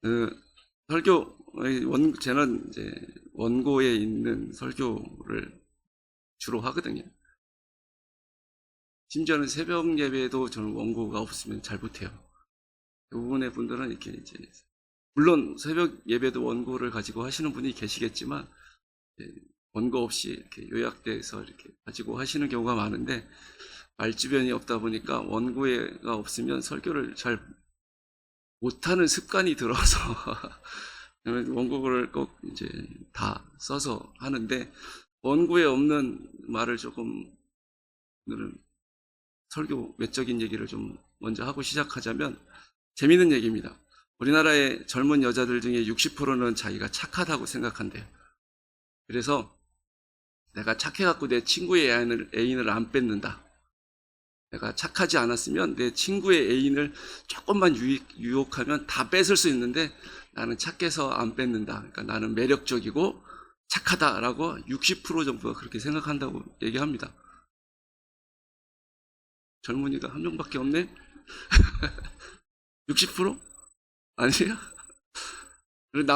그 저는 이제 원고에 있는 설교를 주로 하거든요. 심지어는 새벽 예배도 저는 원고가 없으면 잘 못해요. 대부분의 분들은 이렇게 이제, 물론 새벽 예배도 원고를 가지고 하시는 분이 계시겠지만, 원고 없이 이렇게 요약돼서 이렇게 가지고 하시는 경우가 많은데, 말주변이 없다 보니까 원고가 없으면 설교를 잘 못하는 습관이 들어서, 원고를 꼭 이제 다 써서 하는데, 원고에 없는 말을 조금, 오늘은 설교 외적인 얘기를 좀 먼저 하고 시작하자면, 재미있는 얘기입니다. 우리나라의 젊은 여자들 중에 60%는 자기가 착하다고 생각한대요. 그래서 내가 착해갖고 내 친구의 애인을 안 뺏는다. 내가 착하지 않았으면 내 친구의 애인을 조금만 유혹하면 다 뺏을 수 있는데 나는 착해서 안 뺏는다. 그러니까 나는 매력적이고 착하다라고 60% 정도가 그렇게 생각한다고 얘기합니다. 젊은이가 한 명밖에 없네? 60%? 아니에요? 그리고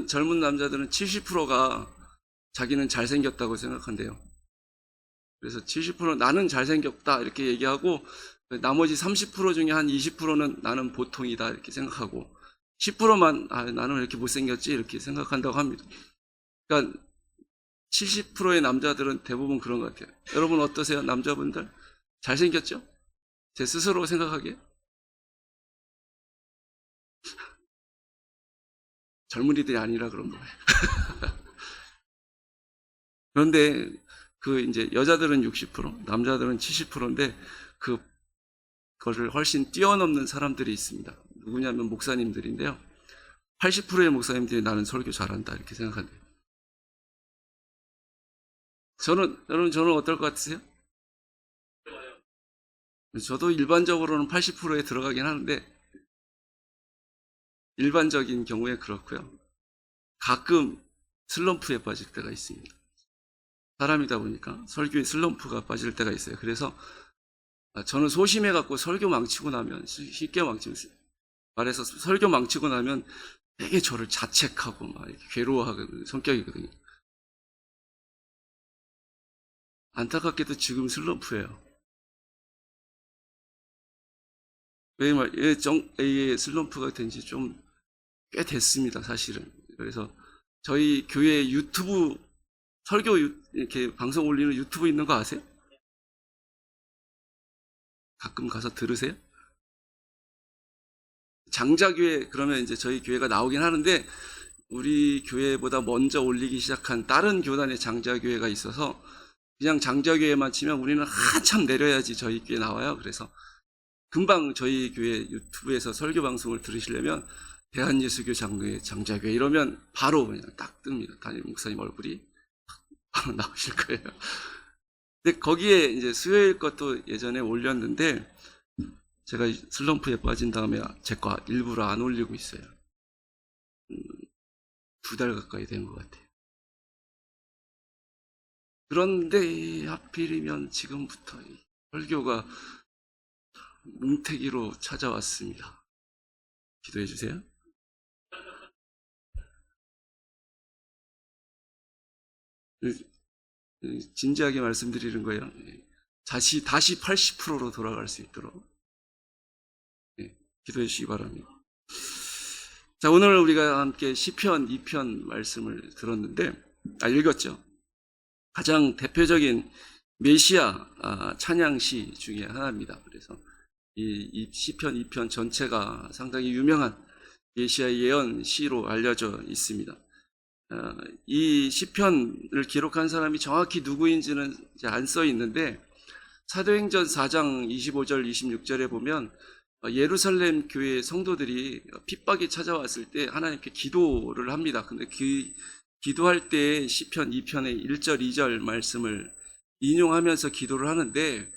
젊은 남자들은 70%가 자기는 잘생겼다고 생각한대요. 그래서 70% 나는 잘생겼다 이렇게 얘기하고, 나머지 30% 중에 한 20%는 나는 보통이다 이렇게 생각하고, 10%만 나는 왜 이렇게 못생겼지 이렇게 생각한다고 합니다. 그러니까 70%의 남자들은 대부분 그런 것 같아요. 여러분 어떠세요? 남자분들 잘생겼죠? 제 스스로 생각하기에 젊은이들이 아니라 그런 거예요. 그런데 이제 여자들은 60%, 남자들은 70%인데 그거를 훨씬 뛰어넘는 사람들이 있습니다. 누구냐면 목사님들인데요. 80%의 목사님들이 나는 설교 잘한다 이렇게 생각한대요. 여러분 저는 어떨 것 같으세요? 저도 일반적으로는 80%에 들어가긴 하는데, 일반적인 경우에 그렇고요. 가끔 슬럼프에 빠질 때가 있습니다. 사람이다 보니까 설교에 슬럼프가 빠질 때가 있어요. 그래서 저는 소심해갖고 설교 망치고 나면, 쉽게 망치면, 말해서 설교 망치고 나면 되게 저를 자책하고 막 괴로워하는 성격이거든요. 안타깝게도 지금 슬럼프예요. 왜 슬럼프가 된 지 좀 꽤 됐습니다, 사실은. 그래서 저희 교회 유튜브, 이렇게 방송 올리는 유튜브 있는 거 아세요? 가끔 가서 들으세요? 장자교회, 그러면 이제 저희 교회가 나오긴 하는데, 우리 교회보다 먼저 올리기 시작한 다른 교단의 장자교회가 있어서, 그냥 장자교회만 치면 우리는 한참 내려야지 저희 교회 나와요. 그래서 금방 저희 교회 유튜브에서 설교 방송을 들으시려면 대한예수교 장자교회 이러면 바로 그냥 딱 뜹니다. 담임 목사님 얼굴이 바로 나오실 거예요. 근데 거기에 이제 수요일 것도 예전에 올렸는데, 제가 슬럼프에 빠진 다음에 제 거 일부러 안 올리고 있어요. 2달 가까이 된 것 같아요. 그런데 하필이면 지금부터 설교가 뭉태기로 찾아왔습니다. 기도해 주세요. 진지하게 말씀드리는 거예요. 다시 80%로 돌아갈 수 있도록 기도해 주시기 바랍니다. 자, 오늘 우리가 함께 시편 2편 말씀을 읽었죠. 가장 대표적인 메시아 찬양시 중에 하나입니다. 그래서 이 시편 2편 전체가 상당히 유명한 메시아 예언 시로 알려져 있습니다. 이 시편을 기록한 사람이 정확히 누구인지는 이제 안 써 있는데, 사도행전 4장 25절 26절에 보면 예루살렘 교회 성도들이 핍박이 찾아왔을 때 하나님께 기도를 합니다. 근데 기도할 때 시편 2편의 1절 2절 말씀을 인용하면서 기도를 하는데,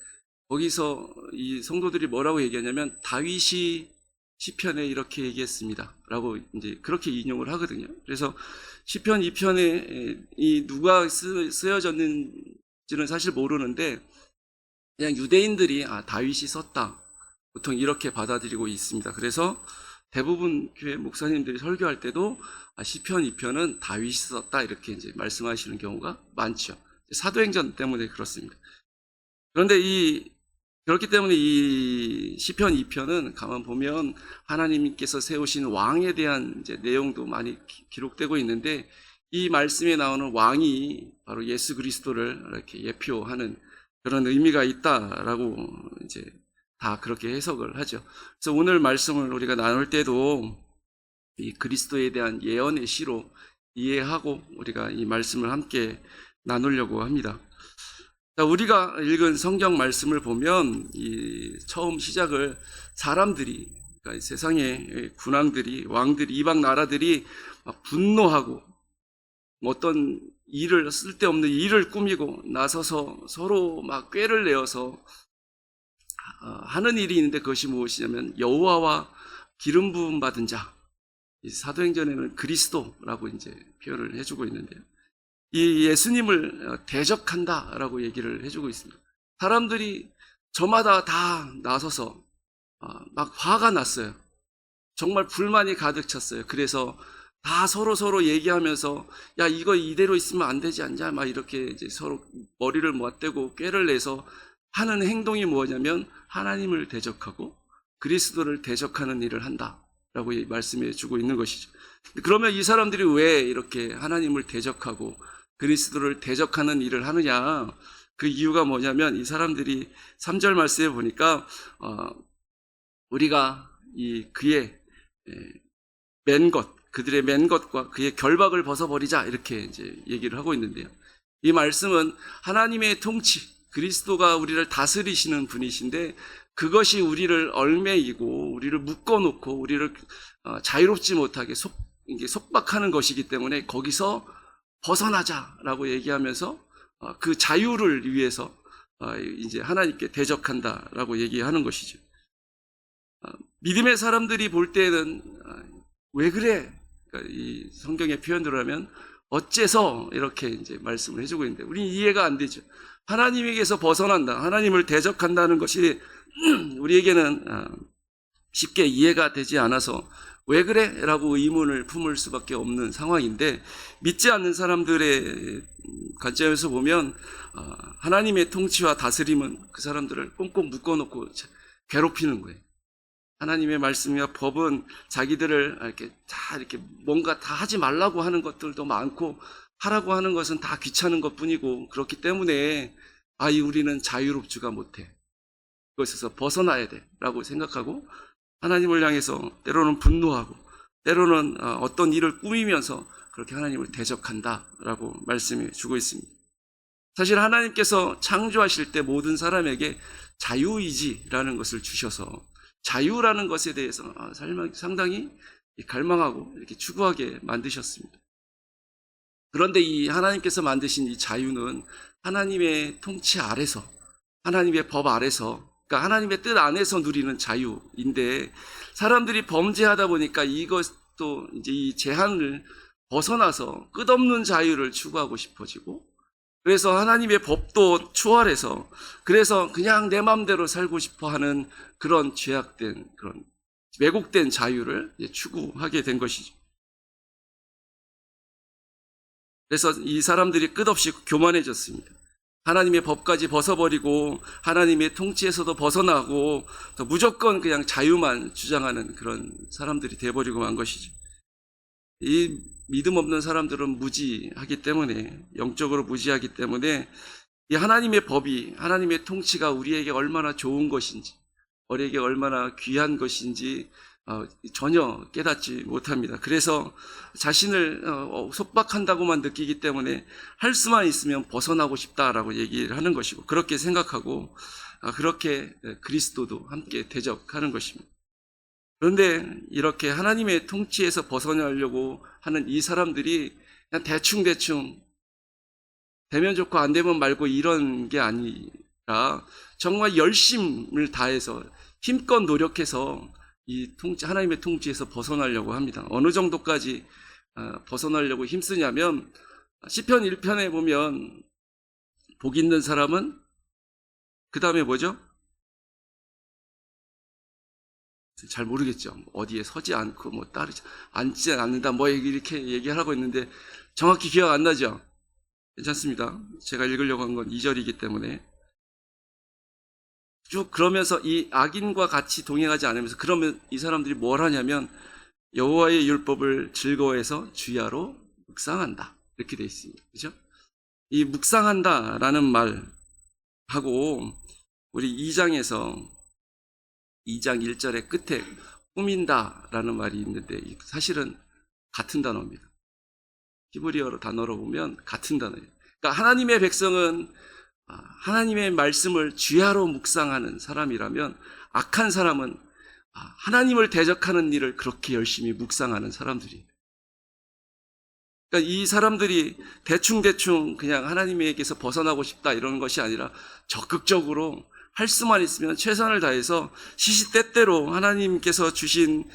거기서 이 성도들이 뭐라고 얘기하냐면 다윗이 시편에 이렇게 얘기했습니다 라고 이제 그렇게 인용을 하거든요. 그래서 시편 2편에 이 누가 쓰여졌는지는 사실 모르는데, 그냥 유대인들이 다윗이 썼다 보통 이렇게 받아들이고 있습니다. 그래서 대부분 교회 목사님들이 설교할 때도 시편 2편은 다윗이 썼다 이렇게 이제 말씀하시는 경우가 많죠. 사도행전 때문에 그렇습니다. 그런데 그렇기 때문에 이 시편 2편은 가만 보면 하나님께서 세우신 왕에 대한 이제 내용도 많이 기록되고 있는데, 이 말씀에 나오는 왕이 바로 예수 그리스도를 이렇게 예표하는 그런 의미가 있다라고 이제 다 그렇게 해석을 하죠. 그래서 오늘 말씀을 우리가 나눌 때도 이 그리스도에 대한 예언의 시로 이해하고 우리가 이 말씀을 함께 나누려고 합니다. 우리가 읽은 성경 말씀을 보면 이 처음 시작을 사람들이, 그러니까 세상의 군왕들이, 왕들이, 이방 나라들이 분노하고 어떤 쓸데없는 일을 꾸미고 나서서 서로 막 꾀를 내어서 하는 일이 있는데, 그것이 무엇이냐면 여호와와 기름 부음 받은 자, 이 사도행전에는 그리스도라고 이제 표현을 해주고 있는데요. 이 예수님을 대적한다라고 얘기를 해주고 있습니다. 사람들이 저마다 다 나서서 막 화가 났어요. 정말 불만이 가득 찼어요. 그래서 다 서로 얘기하면서 야, 이거 이대로 있으면 안 되지 않냐, 막 이렇게 이제 서로 머리를 맞대고 꾀를 내서 하는 행동이 뭐냐면 하나님을 대적하고 그리스도를 대적하는 일을 한다라고 말씀해 주고 있는 것이죠. 그러면 이 사람들이 왜 이렇게 하나님을 대적하고 그리스도를 대적하는 일을 하느냐? 그 이유가 뭐냐면 이 사람들이 3절 말씀에 보니까 우리가 그의 맨 것, 그들의 맨 것과 그의 결박을 벗어버리자, 이렇게 이제 얘기를 하고 있는데요. 이 말씀은 하나님의 통치, 그리스도가 우리를 다스리시는 분이신데 그것이 우리를 얼매이고 우리를 묶어놓고 우리를 자유롭지 못하게 속박하는 것이기 때문에 거기서 벗어나자라고 얘기하면서 그 자유를 위해서 이제 하나님께 대적한다라고 얘기하는 것이죠. 믿음의 사람들이 볼 때는 왜 그래? 그러니까 이 성경의 표현대로 하면 어째서 이렇게 이제 말씀을 해주고 있는데 우리는 이해가 안 되죠. 하나님에게서 벗어난다, 하나님을 대적한다는 것이 우리에게는 쉽게 이해가 되지 않아서 왜 그래? 라고 의문을 품을 수밖에 없는 상황인데, 믿지 않는 사람들의 관점에서 보면 하나님의 통치와 다스림은 그 사람들을 꽁꽁 묶어놓고 괴롭히는 거예요. 하나님의 말씀이나 법은 자기들을 이렇게 뭔가 다 하지 말라고 하는 것들도 많고 하라고 하는 것은 다 귀찮은 것뿐이고, 그렇기 때문에 우리는 자유롭지가 못해, 그것에서 벗어나야 돼 라고 생각하고 하나님을 향해서 때로는 분노하고 때로는 어떤 일을 꾸미면서 그렇게 하나님을 대적한다라고 말씀해 주고 있습니다. 사실 하나님께서 창조하실 때 모든 사람에게 자유의지라는 것을 주셔서 자유라는 것에 대해서 상당히 갈망하고 이렇게 추구하게 만드셨습니다. 그런데 이 하나님께서 만드신 이 자유는 하나님의 통치 아래서, 하나님의 법 아래서, 그러니까 하나님의 뜻 안에서 누리는 자유인데, 사람들이 범죄하다 보니까 이것도 이제 이 제한을 벗어나서 끝없는 자유를 추구하고 싶어지고, 그래서 하나님의 법도 추월해서 그래서 그냥 내 마음대로 살고 싶어 하는 그런 죄악된, 그런 왜곡된 자유를 추구하게 된 것이죠. 그래서 이 사람들이 끝없이 교만해졌습니다. 하나님의 법까지 벗어버리고 하나님의 통치에서도 벗어나고 또 무조건 그냥 자유만 주장하는 그런 사람들이 돼버리고 만 것이죠. 이 믿음 없는 사람들은 무지하기 때문에, 영적으로 무지하기 때문에 이 하나님의 법이, 하나님의 통치가 우리에게 얼마나 좋은 것인지, 우리에게 얼마나 귀한 것인지 전혀 깨닫지 못합니다. 그래서 자신을 속박한다고만 느끼기 때문에 할 수만 있으면 벗어나고 싶다라고 얘기를 하는 것이고, 그렇게 생각하고 그렇게 그리스도도 함께 대적하는 것입니다. 그런데 이렇게 하나님의 통치에서 벗어나려고 하는 이 사람들이 그냥 대충 되면 좋고 안 되면 말고 이런 게 아니라 정말 열심을 다해서 힘껏 노력해서 이 하나님의 통치에서 벗어나려고 합니다. 어느 정도까지 벗어나려고 힘쓰냐면 시편 1편에 보면 복 있는 사람은 그 다음에 뭐죠? 잘 모르겠죠. 어디에 서지 않고 뭐 따르지 앉지 않는다 뭐 이렇게 얘기하라고 했는데 정확히 기억 안 나죠. 괜찮습니다. 제가 읽으려고 한 건 2절이기 때문에 쭉 그러면서 이 악인과 같이 동행하지 않으면서 그러면 이 사람들이 뭘 하냐면 여호와의 율법을 즐거워해서 주야로 묵상한다 이렇게 돼 있습니다. 그죠? 이 묵상한다라는 말하고 우리 2장 1절의 끝에 꾸민다라는 말이 있는데 사실은 같은 단어입니다. 히브리어 단어로 보면 같은 단어예요. 그러니까 하나님의 백성은 하나님의 말씀을 주야로 묵상하는 사람이라면 악한 사람은 하나님을 대적하는 일을 그렇게 열심히 묵상하는 사람들이에요. 그러니까 이 사람들이 대충 그냥 하나님에게서 벗어나고 싶다 이러는 것이 아니라 적극적으로 할 수만 있으면 최선을 다해서 시시때때로 하나님께서 주신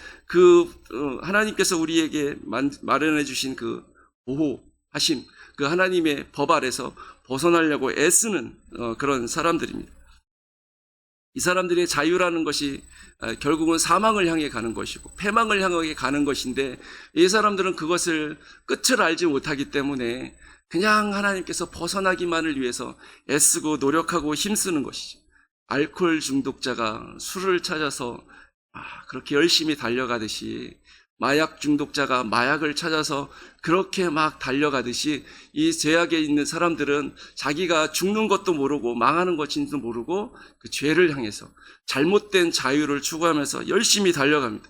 하나님께서 우리에게 마련해 주신 그 보호하심, 그 하나님의 법 아래서 벗어나려고 애쓰는 그런 사람들입니다. 이 사람들의 자유라는 것이 결국은 사망을 향해 가는 것이고 패망을 향해 가는 것인데 이 사람들은 그것을 끝을 알지 못하기 때문에 그냥 하나님께서 벗어나기만을 위해서 애쓰고 노력하고 힘쓰는 것이죠. 알코올 중독자가 술을 찾아서 그렇게 열심히 달려가듯이 마약 중독자가 마약을 찾아서 그렇게 막 달려가듯이 이 죄악에 있는 사람들은 자기가 죽는 것도 모르고 망하는 것인지도 모르고 그 죄를 향해서 잘못된 자유를 추구하면서 열심히 달려갑니다.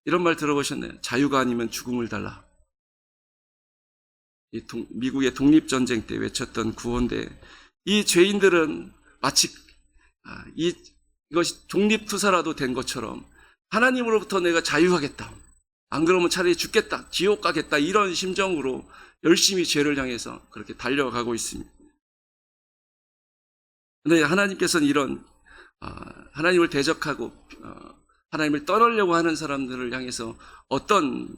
이런 말 들어보셨나요? 자유가 아니면 죽음을 달라. 미국의 독립전쟁 때 외쳤던 구호인데 이 죄인들은 마치 이것이 독립투사라도 된 것처럼 하나님으로부터 내가 자유하겠다. 안 그러면 차라리 죽겠다. 지옥 가겠다. 이런 심정으로 열심히 죄를 향해서 그렇게 달려가고 있습니다. 그런데 하나님께서는 이런 하나님을 대적하고 하나님을 떠나려고 하는 사람들을 향해서 어떤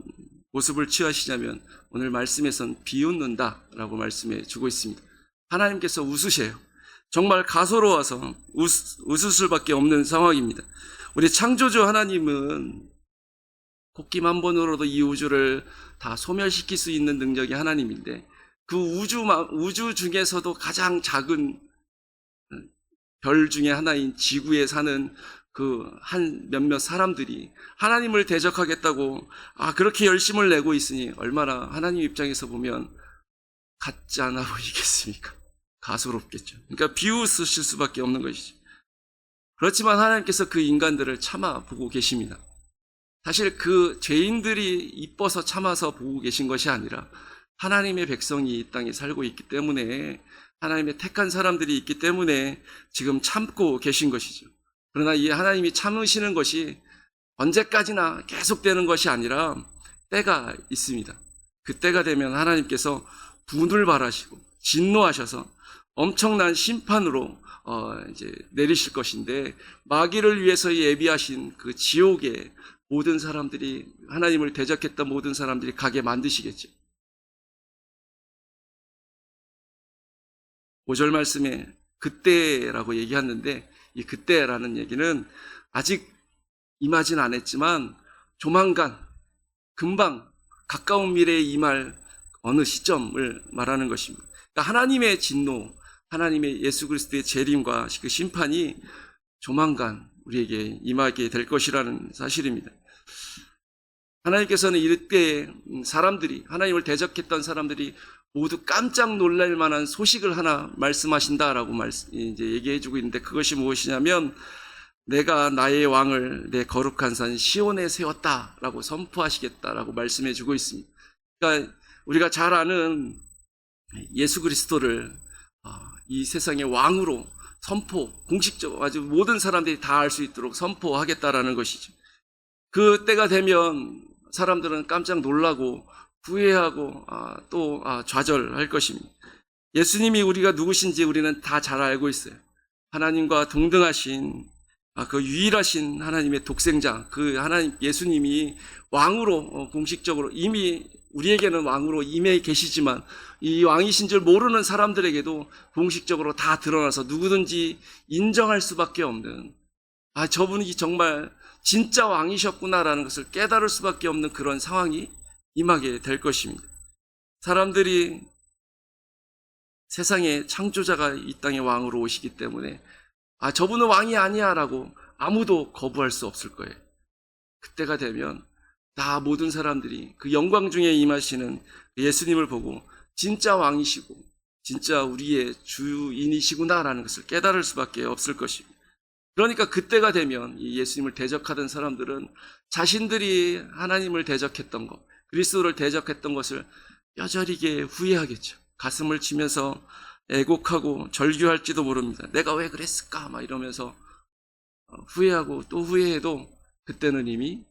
모습을 취하시냐면 오늘 말씀에선 비웃는다라고 말씀해 주고 있습니다. 하나님께서 웃으세요. 정말 가소로워서 웃을 수밖에 없는 상황입니다. 우리 창조주 하나님은 콧김 한 번으로도 이 우주를 다 소멸시킬 수 있는 능력이 하나님인데 그 우주 중에서도 가장 작은 별 중에 하나인 지구에 사는 그 몇몇 사람들이 하나님을 대적하겠다고 그렇게 열심을 내고 있으니 얼마나 하나님 입장에서 보면 같지 않아 보이겠습니까? 가소롭겠죠. 그러니까 비웃으실 수밖에 없는 것이죠. 그렇지만 하나님께서 그 인간들을 참아 보고 계십니다. 사실 그 죄인들이 이뻐서 참아서 보고 계신 것이 아니라 하나님의 백성이 이 땅에 살고 있기 때문에 하나님의 택한 사람들이 있기 때문에 지금 참고 계신 것이죠. 그러나 이 하나님이 참으시는 것이 언제까지나 계속되는 것이 아니라 때가 있습니다. 그 때가 되면 하나님께서 분을 발하시고 진노하셔서 엄청난 심판으로 이제 내리실 것인데 마귀를 위해서 예비하신 그 지옥에 모든 사람들이 하나님을 대적했던 모든 사람들이 가게 만드시겠죠. 5절 말씀에 그때라고 얘기했는데 이 그때라는 얘기는 아직 임하진 않았지만 조만간 금방 가까운 미래에 임할 어느 시점을 말하는 것입니다. 그러니까 하나님의 진노, 하나님의 예수 그리스도의 재림과 그 심판이 조만간 우리에게 임하게 될 것이라는 사실입니다. 하나님께서는 이때 사람들이 하나님을 대적했던 사람들이 모두 깜짝 놀랄 만한 소식을 하나 말씀하신다라고 이제 얘기해 주고 있는데 그것이 무엇이냐면 내가 나의 왕을 내 거룩한 산 시온에 세웠다라고 선포하시겠다라고 말씀해 주고 있습니다. 그러니까 우리가 잘 아는 예수 그리스도를 이 세상의 왕으로 공식적으로 아주 모든 사람들이 다 알 수 있도록 선포하겠다라는 것이죠. 그 때가 되면 사람들은 깜짝 놀라고 후회하고 또 좌절할 것입니다. 예수님이 우리가 누구신지 우리는 다 잘 알고 있어요. 하나님과 동등하신 그 유일하신 하나님의 독생자, 그 하나님 예수님이 왕으로 공식적으로 이미 우리에게는 왕으로 임해 계시지만 이 왕이신 줄 모르는 사람들에게도 공식적으로 다 드러나서 누구든지 인정할 수밖에 없는 저분이 정말 진짜 왕이셨구나라는 것을 깨달을 수밖에 없는 그런 상황이 임하게 될 것입니다. 사람들이 세상의 창조자가 이 땅의 왕으로 오시기 때문에 저분은 왕이 아니야 라고 아무도 거부할 수 없을 거예요. 그때가 되면 다 모든 사람들이 그 영광 중에 임하시는 예수님을 보고 진짜 왕이시고 진짜 우리의 주인이시구나라는 것을 깨달을 수밖에 없을 것입니다. 그러니까 그때가 되면 이 예수님을 대적하던 사람들은 자신들이 하나님을 대적했던 것, 그리스도를 대적했던 것을 뼈저리게 후회하겠죠. 가슴을 치면서 애곡하고 절규할지도 모릅니다. 내가 왜 그랬을까? 막 이러면서 후회하고 또 후회해도 그때는 이미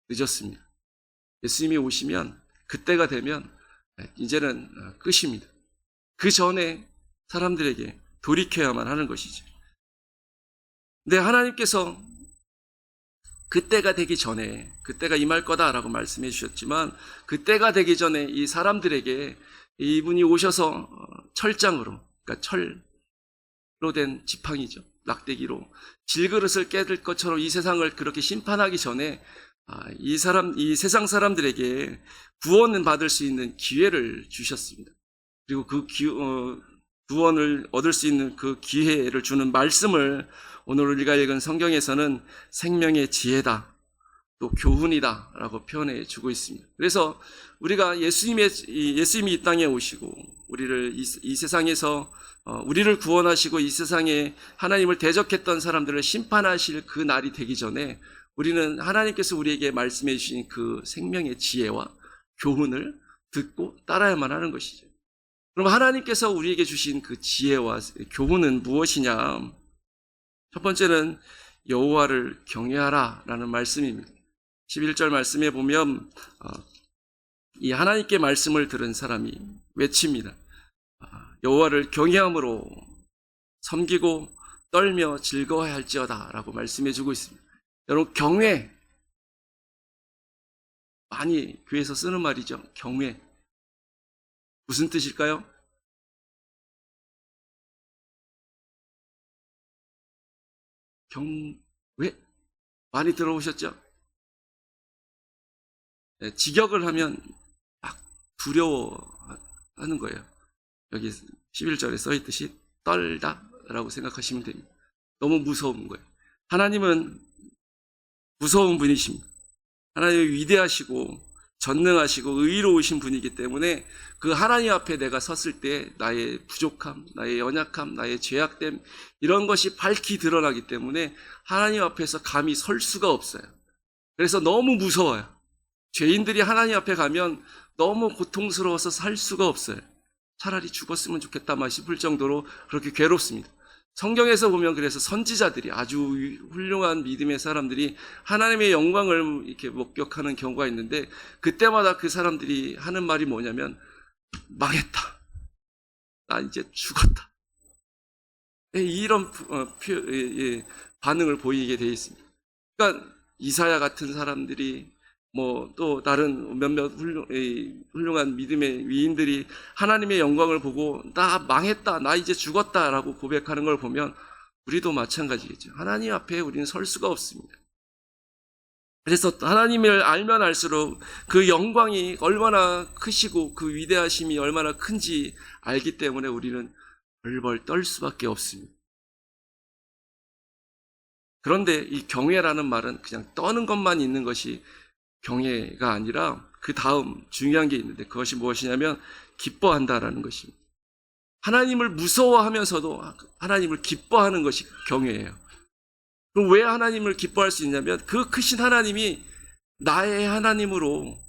늦었습니다. 예수님이 오시면 그때가 되면 이제는 끝입니다. 그 전에 사람들에게 돌이켜야만 하는 것이죠. 근데 하나님께서 그때가 되기 전에, 그때가 임할 거다라고 말씀해 주셨지만 그때가 되기 전에 이 사람들에게 이분이 오셔서 철장으로, 그러니까 철로 된 지팡이죠, 낙대기로 질그릇을 깨들 것처럼 이 세상을 그렇게 심판하기 전에 이 세상 사람들에게 구원을 받을 수 있는 기회를 주셨습니다. 그리고 그 구원을 얻을 수 있는 그 기회를 주는 말씀을 오늘 우리가 읽은 성경에서는 생명의 지혜다, 또 교훈이다 라고 표현해 주고 있습니다. 그래서 우리가 예수님이 이 땅에 오시고 우리를 이 세상에서 우리를 구원하시고 이 세상에 하나님을 대적했던 사람들을 심판하실 그 날이 되기 전에 우리는 하나님께서 우리에게 말씀해 주신 그 생명의 지혜와 교훈을 듣고 따라야만 하는 것이죠. 그럼 하나님께서 우리에게 주신 그 지혜와 교훈은 무엇이냐? 첫 번째는 여호와를 경외하라 라는 말씀입니다. 11절 말씀에 보면 이 하나님께 말씀을 들은 사람이 외칩니다. 여호와를 경외함으로 섬기고 떨며 즐거워야 할지어다 라고 말씀해 주고 있습니다. 여러분, 경외, 많이 교회에서 쓰는 말이죠. 경외. 무슨 뜻일까요? 경외? 많이 들어보셨죠? 네, 직역을 하면 막 두려워하는 거예요. 여기 11절에 써있듯이 떨다 라고 생각하시면 됩니다. 너무 무서운 거예요. 하나님은 무서운 분이십니다. 하나님은 위대하시고 전능하시고 의로우신 분이기 때문에 그 하나님 앞에 내가 섰을 때 나의 부족함, 나의 연약함, 나의 죄악됨, 이런 것이 밝히 드러나기 때문에 하나님 앞에서 감히 설 수가 없어요. 그래서 너무 무서워요. 죄인들이 하나님 앞에 가면 너무 고통스러워서 살 수가 없어요. 차라리 죽었으면 좋겠다만 싶을 정도로 그렇게 괴롭습니다. 성경에서 보면 그래서 선지자들이, 아주 훌륭한 믿음의 사람들이 하나님의 영광을 이렇게 목격하는 경우가 있는데 그때마다 그 사람들이 하는 말이 뭐냐면 망했다, 나 이제 죽었다, 이런 반응을 보이게 되어 있습니다. 그러니까 이사야 같은 사람들이 또 다른 몇몇 훌륭한 믿음의 위인들이 하나님의 영광을 보고 나 망했다, 나 이제 죽었다 라고 고백하는 걸 보면 우리도 마찬가지겠죠. 하나님 앞에 우리는 설 수가 없습니다. 그래서 하나님을 알면 알수록 그 영광이 얼마나 크시고 그 위대하심이 얼마나 큰지 알기 때문에 우리는 벌벌 떨 수밖에 없습니다. 그런데 이 경외라는 말은 그냥 떠는 것만 있는 것이 경외가 아니라 그 다음 중요한 게 있는데 그것이 무엇이냐면 기뻐한다라는 것입니다. 하나님을 무서워하면서도 하나님을 기뻐하는 것이 경외예요. 그럼 왜 하나님을 기뻐할 수 있냐면 그 크신 하나님이 나의 하나님으로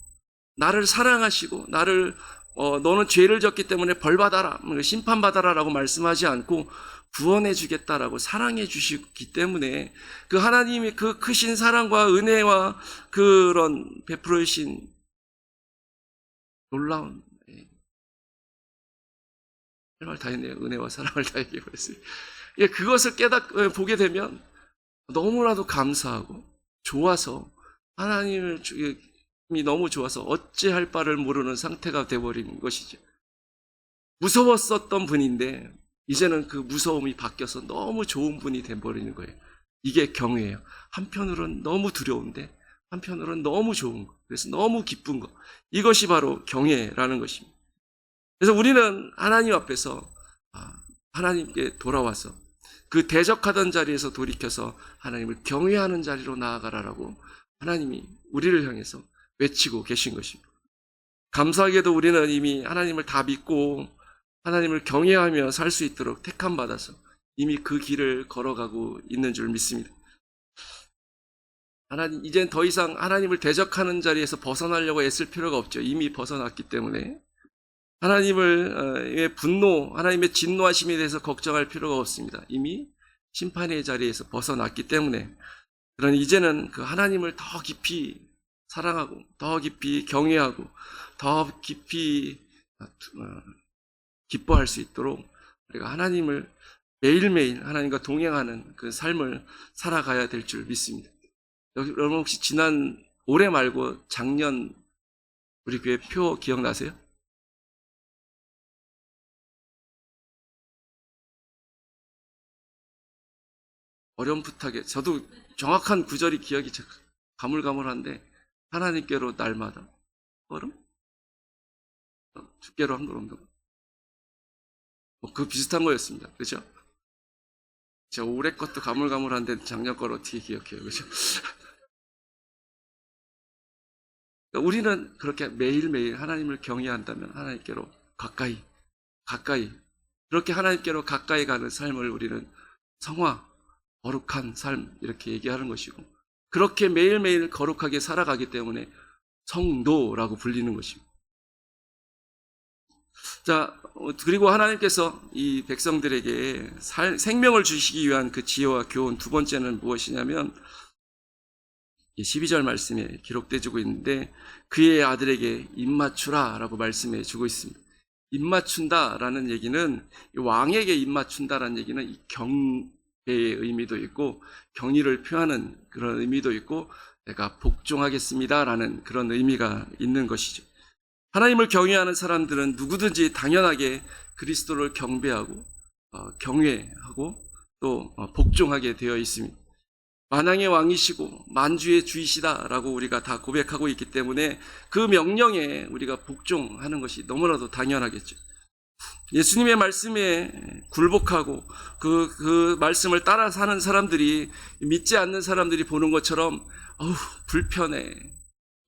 나를 사랑하시고 나를 너는 죄를 졌기 때문에 벌받아라, 심판받아라 라고 말씀하지 않고 구원해 주겠다라고 사랑해 주시기 때문에 그 하나님이 그 크신 사랑과 은혜와 그런 베풀어 주신 놀라운, 할 말 다 했네요. 은혜와 사랑을 다 얘기해 버렸어요. 그것을 보게 되면 너무나도 감사하고 좋아서 하나님이 너무 좋아서 어찌할 바를 모르는 상태가 되어버린 것이죠. 무서웠었던 분인데 이제는 그 무서움이 바뀌어서 너무 좋은 분이 돼버리는 거예요. 이게 경외예요. 한편으로는 너무 두려운데 한편으로는 너무 좋은 거. 그래서 너무 기쁜 거. 이것이 바로 경외라는 것입니다. 그래서 우리는 하나님 앞에서 하나님께 돌아와서 그 대적하던 자리에서 돌이켜서 하나님을 경외하는 자리로 나아가라라고 하나님이 우리를 향해서 외치고 계신 것입니다. 감사하게도 우리는 이미 하나님을 다 믿고 하나님을 경외하며 살 수 있도록 택함 받아서 이미 그 길을 걸어가고 있는 줄 믿습니다. 하나님, 이젠 더 이상 하나님을 대적하는 자리에서 벗어나려고 애쓸 필요가 없죠. 이미 벗어났기 때문에. 하나님의 분노, 하나님의 진노하심에 대해서 걱정할 필요가 없습니다. 이미 심판의 자리에서 벗어났기 때문에. 그러니 이제는 그 하나님을 더 깊이 사랑하고, 더 깊이 경외하고, 더 깊이 기뻐할 수 있도록 우리가 하나님을 매일매일 하나님과 동행하는 그 삶을 살아가야 될 줄 믿습니다. 여러분 혹시 지난 올해 말고 작년 우리 교회 표 기억나세요? 어렴풋하게 저도 정확한 구절이 기억이 가물가물한데 하나님께로 날마다 걸음? 주께로 한 걸음 더. 그 비슷한 거였습니다. 그죠? 제가 올해 것도 가물가물한데 작년 걸 어떻게 기억해요? 그죠? 우리는 그렇게 매일매일 하나님을 경외한다면 하나님께로 가까이 그렇게 하나님께로 가까이 가는 삶을 우리는 성화, 거룩한 삶 이렇게 얘기하는 것이고 그렇게 매일매일 거룩하게 살아가기 때문에 성도라고 불리는 것입니다. 자, 그리고 하나님께서 이 백성들에게 생명을 주시기 위한 그 지혜와 교훈 두 번째는 무엇이냐면 12절 말씀에 기록되어지고 있는데 그의 아들에게 입맞추라 라고 말씀해 주고 있습니다. 입맞춘다라는 얘기는 왕에게 입맞춘다라는 얘기는 경배의 의미도 있고 경의를 표하는 그런 의미도 있고 내가 복종하겠습니다라는 그런 의미가 있는 것이죠. 하나님을 경외하는 사람들은 누구든지 당연하게 그리스도를 경배하고 경외하고 또 복종하게 되어 있습니다. 만왕의 왕이시고 만주의 주이시다라고 우리가 다 고백하고 있기 때문에 그 명령에 우리가 복종하는 것이 너무나도 당연하겠죠. 예수님의 말씀에 굴복하고 그 말씀을 따라 사는 사람들이 믿지 않는 사람들이 보는 것처럼 불편해,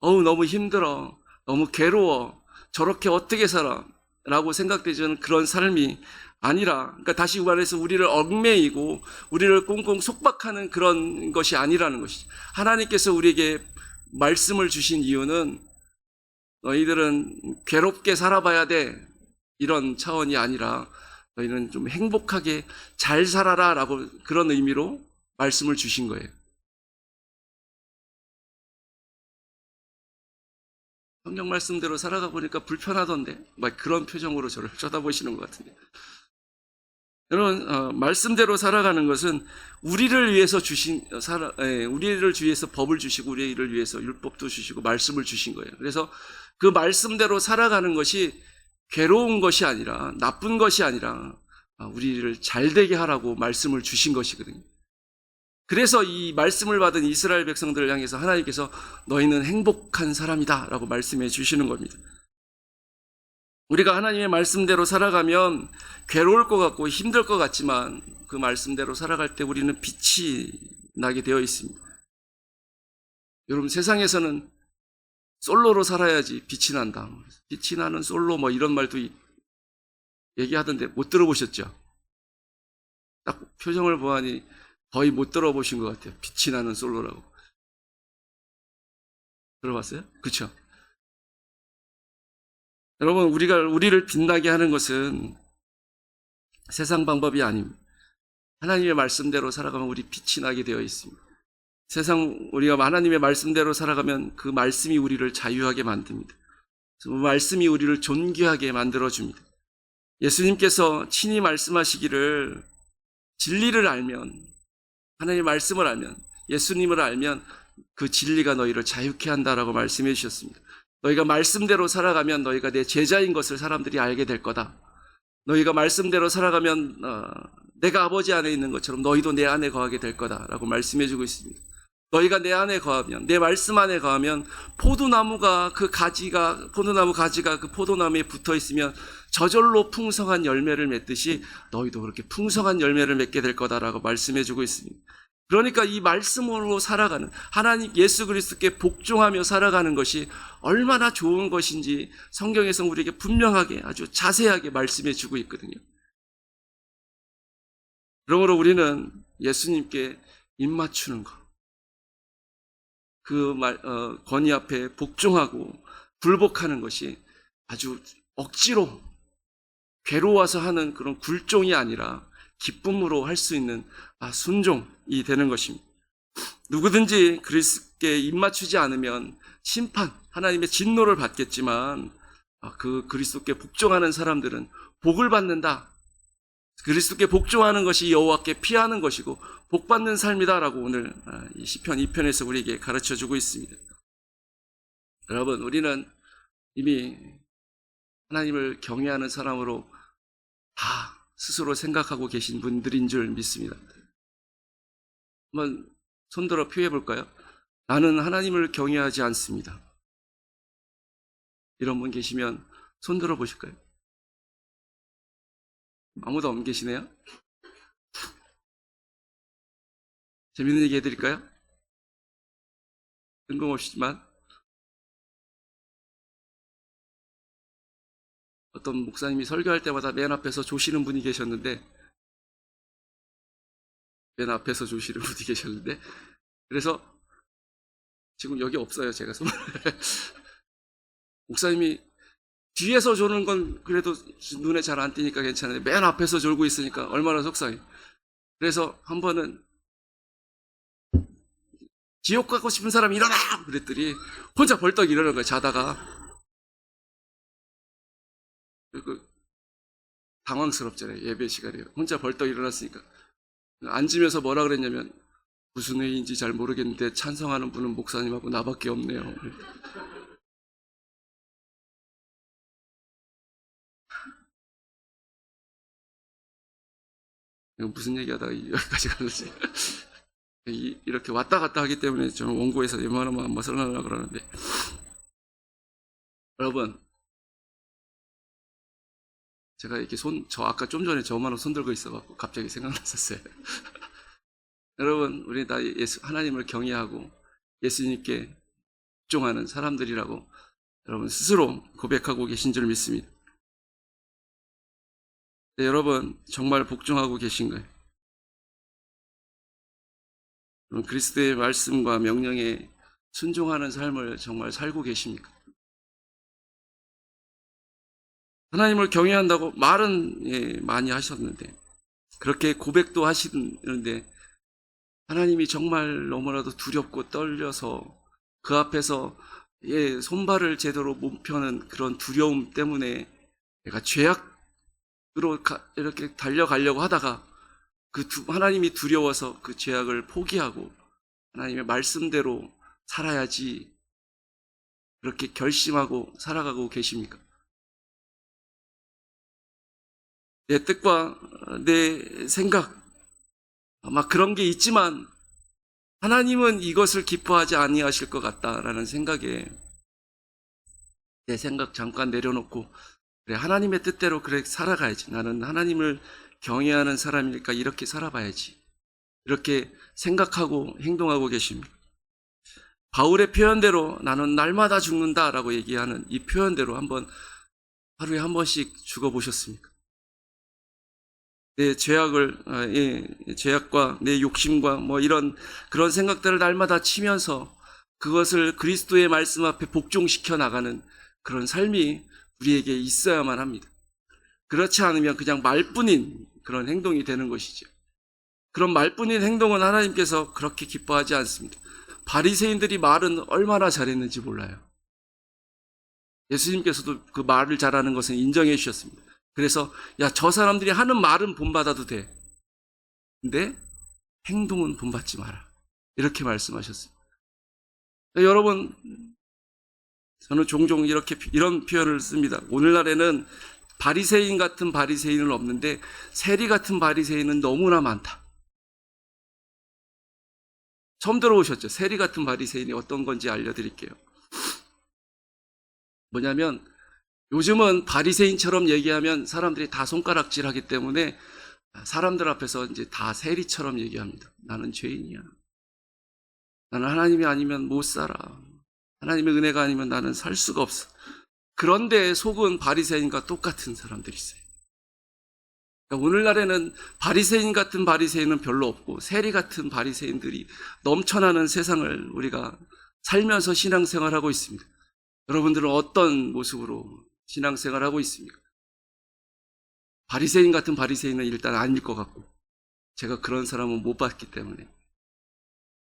너무 힘들어, 너무 괴로워, 저렇게 어떻게 살아? 라고 생각되는 그런 삶이 아니라, 그러니까 다시 말해서 우리를 얽매이고 우리를 꽁꽁 속박하는 그런 것이 아니라는 것이죠. 하나님께서 우리에게 말씀을 주신 이유는 너희들은 괴롭게 살아봐야 돼 이런 차원이 아니라 너희는 좀 행복하게 잘 살아라 라고 그런 의미로 말씀을 주신 거예요. 성경 말씀대로 살아가 보니까 불편하던데 막 그런 표정으로 저를 쳐다보시는 것 같은데 여러분 말씀대로 살아가는 것은 우리를 위해서 우리를 위해서 법을 주시고 우리를 위해서 율법도 주시고 말씀을 주신 거예요. 그래서 그 말씀대로 살아가는 것이 괴로운 것이 아니라 나쁜 것이 아니라 우리를 잘되게 하라고 말씀을 주신 것이거든요. 그래서 이 말씀을 받은 이스라엘 백성들을 향해서 하나님께서 너희는 행복한 사람이다 라고 말씀해 주시는 겁니다. 우리가 하나님의 말씀대로 살아가면 괴로울 것 같고 힘들 것 같지만 그 말씀대로 살아갈 때 우리는 빛이 나게 되어 있습니다. 여러분 세상에서는 솔로로 살아야지 빛이 난다. 빛이 나는 솔로 뭐 이런 말도 얘기하던데 못 들어보셨죠? 딱 표정을 보아니 거의 못 들어보신 것 같아요. 빛이 나는 솔로라고. 들어봤어요? 그렇죠? 여러분 우리를 빛나게 하는 것은 세상 방법이 아닙니다. 하나님의 말씀대로 살아가면 우리 빛이 나게 되어 있습니다. 우리가 하나님의 말씀대로 살아가면 그 말씀이 우리를 자유하게 만듭니다. 그 말씀이 우리를 존귀하게 만들어줍니다. 예수님께서 친히 말씀하시기를 진리를 알면 하나님의 말씀을 알면 예수님을 알면 그 진리가 너희를 자유케 한다라고 말씀해 주셨습니다. 너희가 말씀대로 살아가면 너희가 내 제자인 것을 사람들이 알게 될 거다. 너희가 말씀대로 살아가면 내가 아버지 안에 있는 것처럼 너희도 내 안에 거하게 될 거다라고 말씀해주고 있습니다. 너희가 내 안에 거하면, 내 말씀 안에 거하면 포도나무 가지가 그 포도나무에 붙어 있으면 저절로 풍성한 열매를 맺듯이 너희도 그렇게 풍성한 열매를 맺게 될 거다라고 말씀해주고 있습니다. 그러니까 이 말씀으로 살아가는, 하나님 예수 그리스도께 복종하며 살아가는 것이 얼마나 좋은 것인지 성경에서 우리에게 분명하게 아주 자세하게 말씀해 주고 있거든요. 그러므로 우리는 예수님께 입맞추는 것, 그 권위 앞에 복종하고 굴복하는 것이 아주 억지로 괴로워서 하는 그런 굴종이 아니라 기쁨으로 할 수 있는 순종이 되는 것입니다. 누구든지 그리스도께 입맞추지 않으면 심판, 하나님의 진노를 받겠지만 그 그리스도께 복종하는 사람들은 복을 받는다. 그리스도께 복종하는 것이 여호와께 피하는 것이고 복받는 삶이다라고 오늘 이 시편 2편에서 우리에게 가르쳐주고 있습니다. 여러분, 우리는 이미 하나님을 경외하는 사람으로 다 스스로 생각하고 계신 분들인 줄 믿습니다. 한번 손들어 표해 볼까요? 나는 하나님을 경외하지 않습니다. 이런 분 계시면 손들어 보실까요? 아무도 안 계시네요? 재밌는 얘기 해드릴까요? 뜬금없이지만 어떤 목사님이 설교할 때마다 맨 앞에서 조시는 분이 계셨는데 그래서 지금 여기 없어요. 제가 목사님이 뒤에서 조는 건 그래도 눈에 잘 안 띄니까 괜찮은데 맨 앞에서 졸고 있으니까 얼마나 속상해. 그래서 한 번은 지옥 가고 싶은 사람 일어나! 그랬더니 혼자 벌떡 일어나는 거예요. 자다가. 당황스럽잖아요. 예배 시간에 혼자 벌떡 일어났으니까. 앉으면서 뭐라 그랬냐면 무슨 회의인지 잘 모르겠는데 찬성하는 분은 목사님하고 나밖에 없네요. 무슨 얘기하다가 여기까지 가는지. 이렇게 왔다 갔다 하기 때문에 저는 원고에서 웬만하면 한번 설명하려고 그러는데, 여러분, 제가 이렇게 아까 좀 전에 저만한 손 들고 있어갖고 갑자기 생각났었어요. 여러분, 우리 다 하나님을 경외하고 예수님께 복종하는 사람들이라고 여러분 스스로 고백하고 계신 줄 믿습니다. 네, 여러분 정말 복종하고 계신가요? 그리스도의 말씀과 명령에 순종하는 삶을 정말 살고 계십니까? 하나님을 경외한다고 말은 많이 하셨는데, 그렇게 고백도 하시는데 하나님이 정말 너무나도 두렵고 떨려서 그 앞에서 손발을 제대로 못 펴는 그런 두려움 때문에 내가 죄악으로 이렇게 달려가려고 하다가 하나님이 두려워서 그 죄악을 포기하고 하나님의 말씀대로 살아야지 그렇게 결심하고 살아가고 계십니까? 내 뜻과 내 생각, 아마 그런 게 있지만 하나님은 이것을 기뻐하지 아니하실 것 같다라는 생각에 내 생각 잠깐 내려놓고 그래, 하나님의 뜻대로 그래 살아가야지. 나는 하나님을 경외하는 사람이니까 이렇게 살아봐야지. 이렇게 생각하고 행동하고 계십니다. 바울의 표현대로 나는 날마다 죽는다라고 얘기하는 이 표현대로 한번 하루에 한 번씩 죽어보셨습니까? 내 죄악과 내 욕심과 그런 생각들을 날마다 치면서 그것을 그리스도의 말씀 앞에 복종시켜 나가는 그런 삶이 우리에게 있어야만 합니다. 그렇지 않으면 그냥 말뿐인 그런 행동이 되는 것이죠. 그런 말뿐인 행동은 하나님께서 그렇게 기뻐하지 않습니다. 바리새인들이 말은 얼마나 잘했는지 몰라요. 예수님께서도 그 말을 잘하는 것은 인정해 주셨습니다. 그래서 저 사람들이 하는 말은 본받아도 돼. 근데 행동은 본받지 마라. 이렇게 말씀하셨습니다. 여러분, 저는 종종 이런 표현을 씁니다. 오늘날에는 바리새인 같은 바리새인은 없는데 세리 같은 바리새인은 너무나 많다. 처음 들어오셨죠? 세리 같은 바리새인이 어떤 건지 알려드릴게요. 뭐냐면 요즘은 바리새인처럼 얘기하면 사람들이 다 손가락질하기 때문에 사람들 앞에서 이제 다 세리처럼 얘기합니다. 나는 죄인이야. 나는 하나님이 아니면 못 살아. 하나님의 은혜가 아니면 나는 살 수가 없어. 그런데 속은 바리새인과 똑같은 사람들이 있어요. 그러니까 오늘날에는 바리새인 같은 바리새인은 별로 없고 세리 같은 바리새인들이 넘쳐나는 세상을 우리가 살면서 신앙생활하고 있습니다. 여러분들은 어떤 모습으로 신앙생활하고 있습니까? 바리새인 같은 바리새인은 일단 아닐 것 같고 제가 그런 사람은 못 봤기 때문에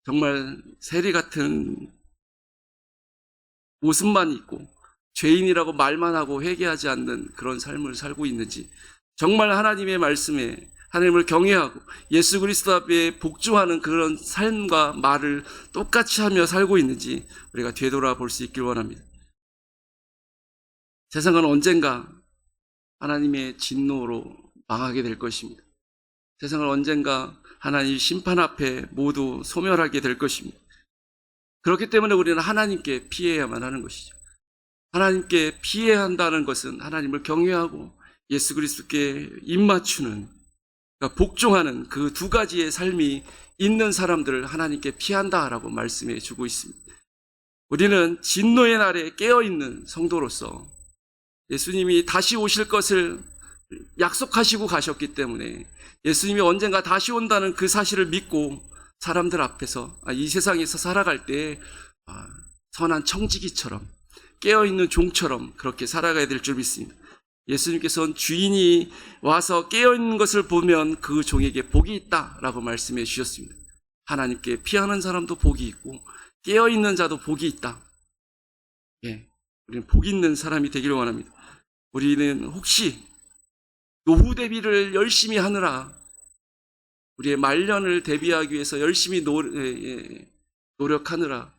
정말 세리 같은 모습만 있고 죄인이라고 말만 하고 회개하지 않는 그런 삶을 살고 있는지, 정말 하나님의 말씀에 하나님을 경외하고 예수 그리스도 앞에 복종하는 그런 삶과 말을 똑같이 하며 살고 있는지 우리가 되돌아볼 수 있길 원합니다. 세상은 언젠가 하나님의 진노로 망하게 될 것입니다. 세상은 언젠가 하나님 심판 앞에 모두 소멸하게 될 것입니다. 그렇기 때문에 우리는 하나님께 피해야만 하는 것이죠. 하나님께 피해야 한다는 것은 하나님을 경외하고 예수 그리스도께 입맞추는, 그러니까 복종하는 그 두 가지의 삶이 있는 사람들을 하나님께 피한다라고 말씀해 주고 있습니다. 우리는 진노의 날에 깨어있는 성도로서 예수님이 다시 오실 것을 약속하시고 가셨기 때문에 예수님이 언젠가 다시 온다는 그 사실을 믿고 사람들 앞에서 이 세상에서 살아갈 때 선한 청지기처럼 깨어있는 종처럼 그렇게 살아가야 될 줄 믿습니다. 예수님께서는 주인이 와서 깨어있는 것을 보면 그 종에게 복이 있다라고 말씀해 주셨습니다. 하나님께 피하는 사람도 복이 있고 깨어있는 자도 복이 있다. 우리는 복 있는 사람이 되기를 원합니다. 우리는 혹시 노후 대비를 열심히 하느라, 우리의 말년을 대비하기 위해서 열심히 노력하느라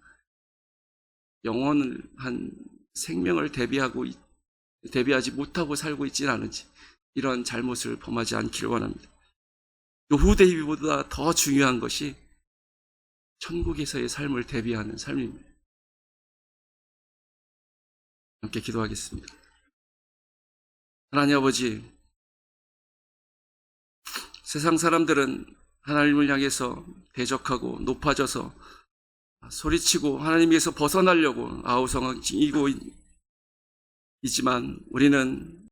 영원을 한 생명을 대비하지 못하고 살고 있지는 않은지, 이런 잘못을 범하지 않기를 원합니다. 노후 대비보다 더 중요한 것이 천국에서의 삶을 대비하는 삶입니다. 함께 기도하겠습니다. 하나님 아버지, 세상 사람들은 하나님을 향해서 대적하고 높아져서 소리치고 하나님께서 벗어나려고 아우성이고 있지만 우리는